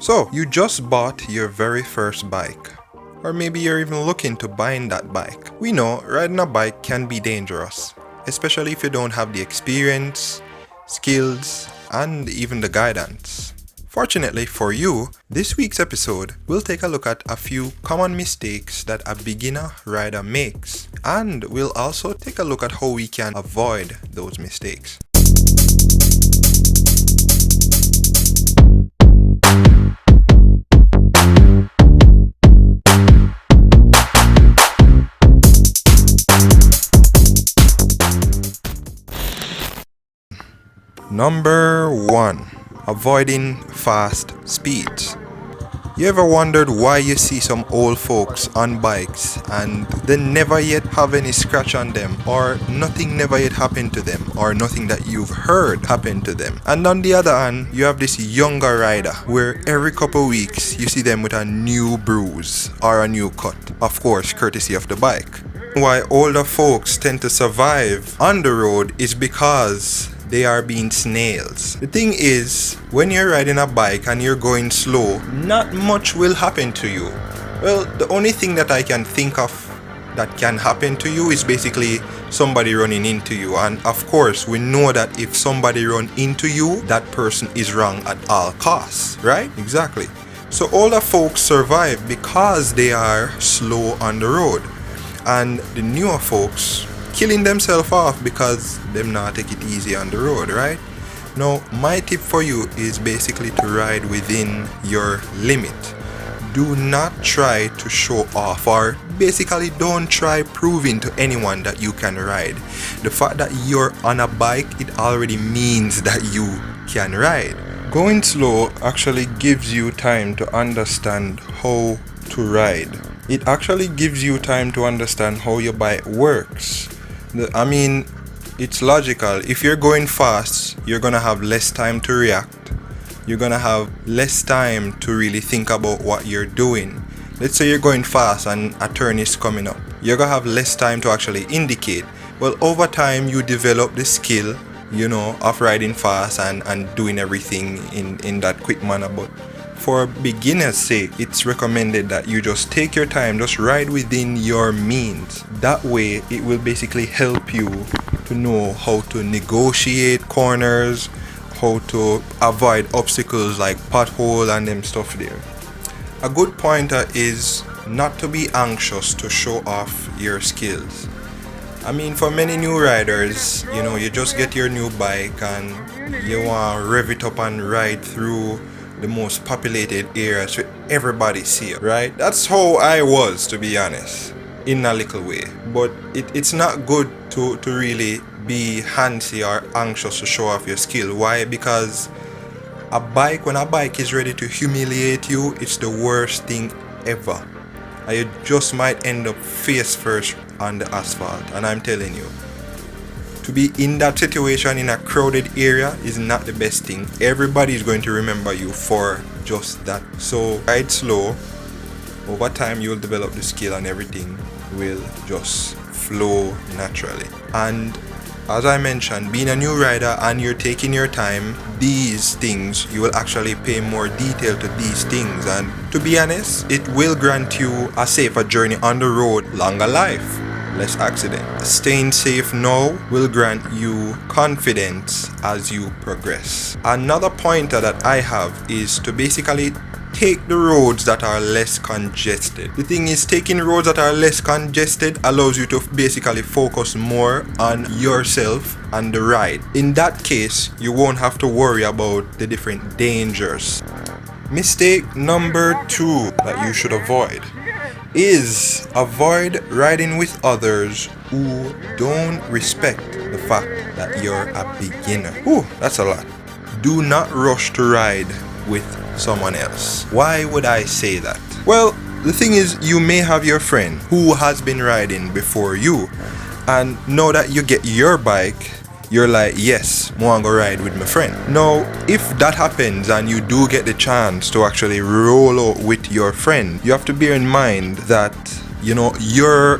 So, you just bought your very first bike. Or maybe you're even looking to buying that bike. We know riding a bike can be dangerous, especially if you don't have the experience, skills, and even the guidance. Fortunately for you, this week's episode will take a look at a few common mistakes that a beginner rider makes, and we'll also take a look at how we can avoid those mistakes. Number 1. Avoiding fast speeds. You ever wondered why you see some old folks on bikes and they never yet have any scratch on them, or nothing never yet happened to them, or nothing that you've heard happened to them? And on the other hand, you have this younger rider where every couple weeks you see them with a new bruise or a new cut, of course courtesy of the bike. Why older folks tend to survive on the road is because they are being snails. The thing is, when you're riding a bike and you're going slow, not much will happen to you. Well, the only thing that I can think of that can happen to you is basically somebody running into you. And of course, we know that if somebody run into you, that person is wrong at all costs, right? Exactly. So older folks survive because they are slow on the road. And the newer folks killing themselves off because them not take it easy on the road, right? Now, my tip for you is basically to ride within your limit. Do not try to show off, or basically don't try proving to anyone that you can ride. The fact that you're on a bike, it already means that you can ride. Going slow actually gives you time to understand how to ride. It actually gives you time to understand how your bike works. It's logical. If you're going fast, you're gonna have less time to react. You're gonna have less time to really think about what you're doing. Let's say you're going fast and a turn is coming up. You're gonna have less time to actually indicate. Well, over time, you develop the skill, of riding fast and doing everything in that quick manner. But for beginners' sake, it's recommended that you just take your time, just ride within your means. That way, it will basically help you to know how to negotiate corners, how to avoid obstacles like pothole and them stuff there. A good pointer is not to be anxious to show off your skills. For many new riders, you just get your new bike and you want to rev it up and ride through the most populated areas where everybody see it, right? That's how I was, to be honest, in a little way. But it's not good to really be handsy or anxious to show off your skill. Why? Because when a bike is ready to humiliate you, it's the worst thing ever. And you just might end up face first on the asphalt. And I'm telling you, to be in that situation in a crowded area is not the best thing. Everybody is going to remember you for just that. So ride slow. Over time you'll develop the skill and everything will just flow naturally. And as I mentioned, being a new rider and you're taking your time, these things, you will actually pay more detail to these things. And to be honest, it will grant you a safer journey on the road, longer life, less accident. Staying safe now will grant you confidence as you progress. Another pointer that I have is to basically take the roads that are less congested. The thing is, taking roads that are less congested allows you to basically focus more on yourself and the ride. In that case, you won't have to worry about the different dangers. Mistake number 2 that you should avoid is avoid riding with others who don't respect the fact that you're a beginner. That's a lot. Do not rush to ride with someone else. Why would I say that? Well, the thing is, you may have your friend who has been riding before you, and now that you get your bike, you're like, yes, I want to go ride with my friend. Now, if that happens and you do get the chance to actually roll out with your friend, you have to bear in mind that, your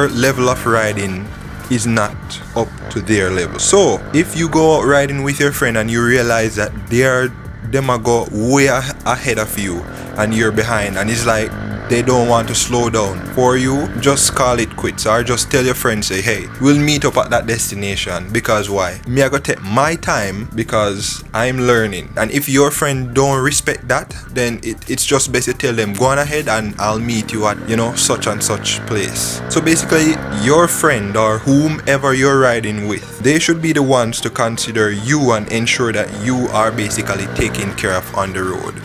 level of riding is not up to their level. So, if you go out riding with your friend and you realize that they're them a go way ahead of you and you're behind, and it's like they don't want to slow down for you, just call it quits, or just tell your friends, say, hey, we'll meet up at that destination. Because why? Me I go take my time because I'm learning. And if your friend don't respect that, then it's just best to tell them, go on ahead and I'll meet you at, you know, such and such place. So basically, your friend or whomever you're riding with, they should be the ones to consider you and ensure that you are basically taken care of on the road.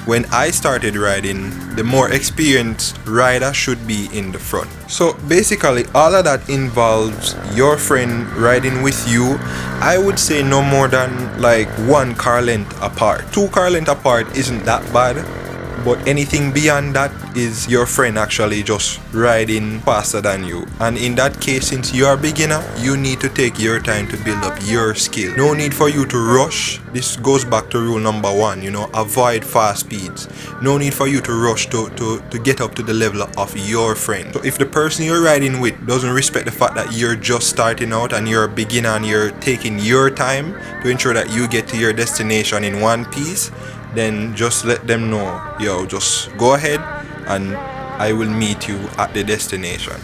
When I started riding, the more experienced rider should be in the front. So basically, all of that involves your friend riding with you. I would say no more than like 1 car length apart. 2 car length apart isn't that bad, but anything beyond that is your friend actually just riding faster than you. And in that case, since you're a beginner, you need to take your time to build up your skill. No need for you to rush. This goes back to rule number 1, you know, avoid fast speeds. No need for you to rush to get up to the level of your friend. So if the person you're riding with doesn't respect the fact that you're just starting out and you're a beginner and you're taking your time to ensure that you get to your destination in one piece, then just let them know, yo, just go ahead and I will meet you at the destination.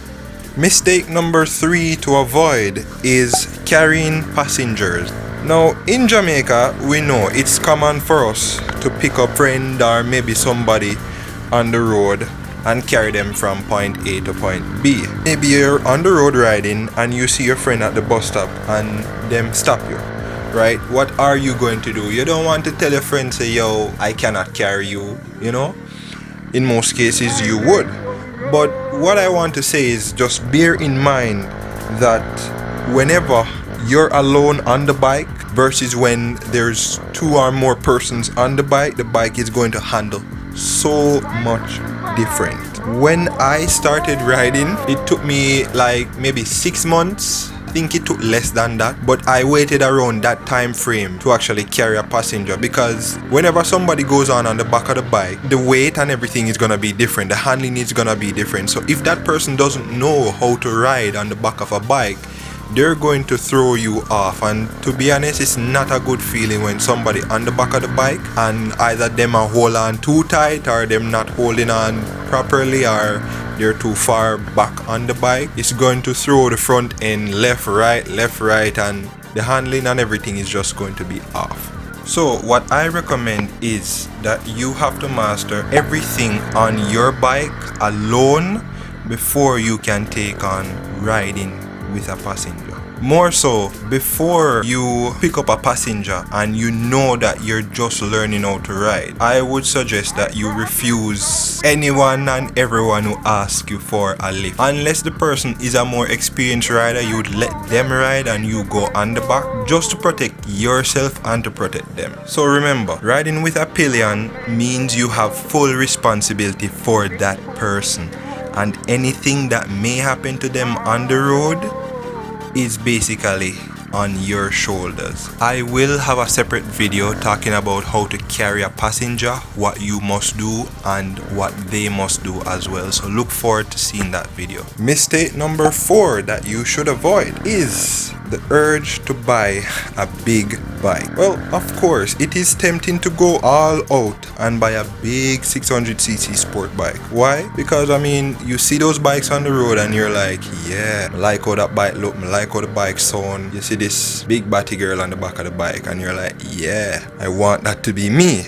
Mistake number 3 to avoid is carrying passengers. Now in Jamaica, we know it's common for us to pick up a friend or maybe somebody on the road and carry them from point A to point B. Maybe you're on the road riding and you see your friend at the bus stop and them stop you. Right? What are you going to do? You don't want to tell your friend, say, yo, I cannot carry you, you know? In most cases you would. But what I want to say is just bear in mind that whenever you're alone on the bike versus when there's 2 or more persons on the bike is going to handle so much different. When I started riding, it took me like maybe 6 months. I think it took less than that, but I waited around that time frame to actually carry a passenger, because whenever somebody goes on the back of the bike, the weight and everything is gonna be different, the handling is gonna be different. So if that person doesn't know how to ride on the back of a bike, they're going to throw you off. And to be honest, it's not a good feeling when somebody on the back of the bike and either them are hold on too tight or them not holding on properly or they're too far back on the bike. It's going to throw the front end left, right, and the handling and everything is just going to be off. So what I recommend is that you have to master everything on your bike alone before you can take on riding with a passenger. More so, before you pick up a passenger and you know that you're just learning how to ride, I would suggest that you refuse anyone and everyone who asks you for a lift. Unless the person is a more experienced rider, you would let them ride and you go on the back just to protect yourself and to protect them. So remember, riding with a pillion means you have full responsibility for that person, and anything that may happen to them on the road is basically on your shoulders. I will have a separate video talking about how to carry a passenger, what you must do and what they must do as well, so look forward to seeing that video. Mistake number 4 that you should avoid is the urge to buy a big bike. Well, of course, it is tempting to go all out and buy a big 600cc sport bike. Why? Because I mean, you see those bikes on the road and you're like, yeah, I like how that bike look, I like how the bike sound. You see this big batty girl on the back of the bike and you're like, yeah, I want that to be me.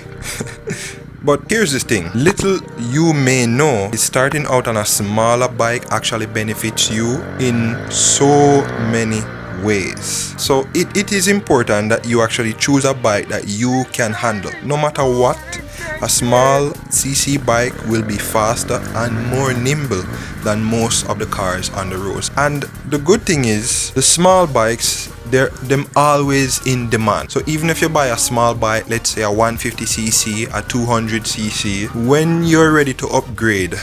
But here's the thing, little you may know is starting out on a smaller bike actually benefits you in so many ways. So it is important that you actually choose a bike that you can handle. No matter what, a small cc bike will be faster and more nimble than most of the cars on the roads. And the good thing is, the small bikes, they're always in demand. So even if you buy a small bike, let's say a 150cc, a 200cc, when you're ready to upgrade,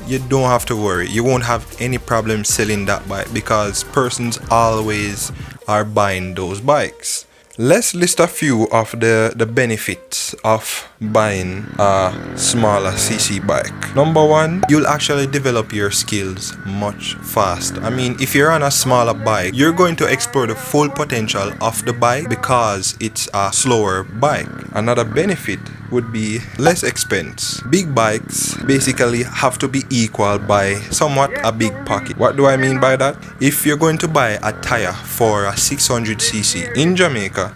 you don't have to worry. You won't have any problem selling that bike because persons always are buying those bikes. Let's list a few of the benefits of buying a smaller CC bike. Number one, you'll actually develop your skills much faster. I mean, if you're on a smaller bike, you're going to explore the full potential of the bike because it's a slower bike. Another benefit would be less expense. Big bikes basically have to be equal by somewhat a big pocket. What do I mean by that? If you're going to buy a tire for a 600cc in Jamaica,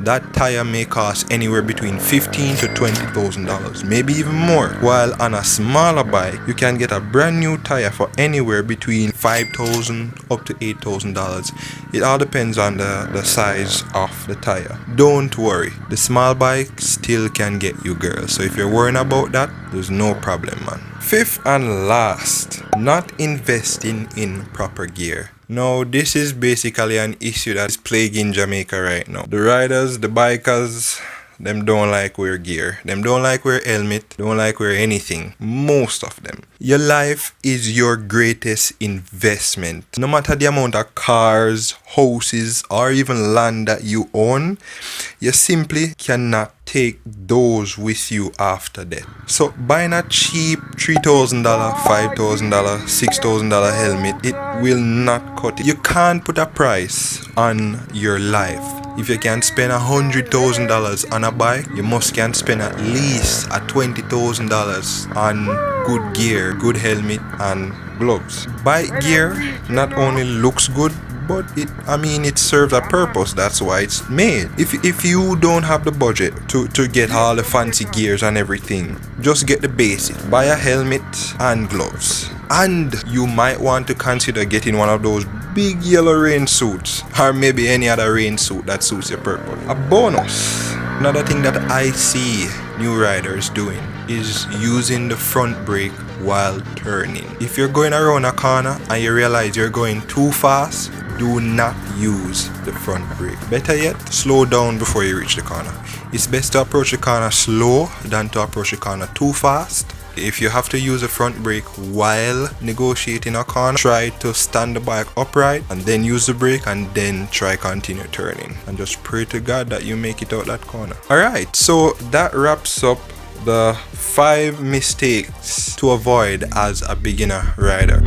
that tire may cost anywhere between $15,000 to $20,000, maybe even more. While on a smaller bike, you can get a brand new tire for anywhere between $5,000 up to $8,000. It all depends on the size of the tire. Don't worry, the small bike still can get you girls. So if you're worrying about that, there's no problem, man. Fifth and last, not investing in proper gear. Now, this is basically an issue that's plaguing Jamaica right now. The riders, the bikers, them don't like wear gear. Them don't like wear helmet. Don't like wear anything. Most of them. Your life is your greatest investment. No matter the amount of cars, houses, or even land that you own, you simply cannot take those with you after death. So buying a cheap $3,000, $5,000, $6,000 helmet, it will not cut it. You can't put a price on your life. If you can spend $100,000 on a bike, you must can spend at least $20,000 on good gear, good helmet and gloves. Bike gear not only looks good, but it serves a purpose. That's why it's made. If you don't have the budget to get all the fancy gears and everything, just get the basic. Buy a helmet and gloves. And you might want to consider getting one of those big yellow rain suits, or maybe any other rain suit that suits your purpose. A bonus, another thing that I see new riders doing is using the front brake while turning. If you're going around a corner and you realize you're going too fast, do not use the front brake. Better yet, slow down before you reach the corner. It's best to approach the corner slow than to approach the corner too fast. If you have to use the front brake while negotiating a corner, try to stand the bike upright and then use the brake and then try continue turning. And just pray to God that you make it out that corner. Alright, so that wraps up the 5 mistakes to avoid as a beginner rider.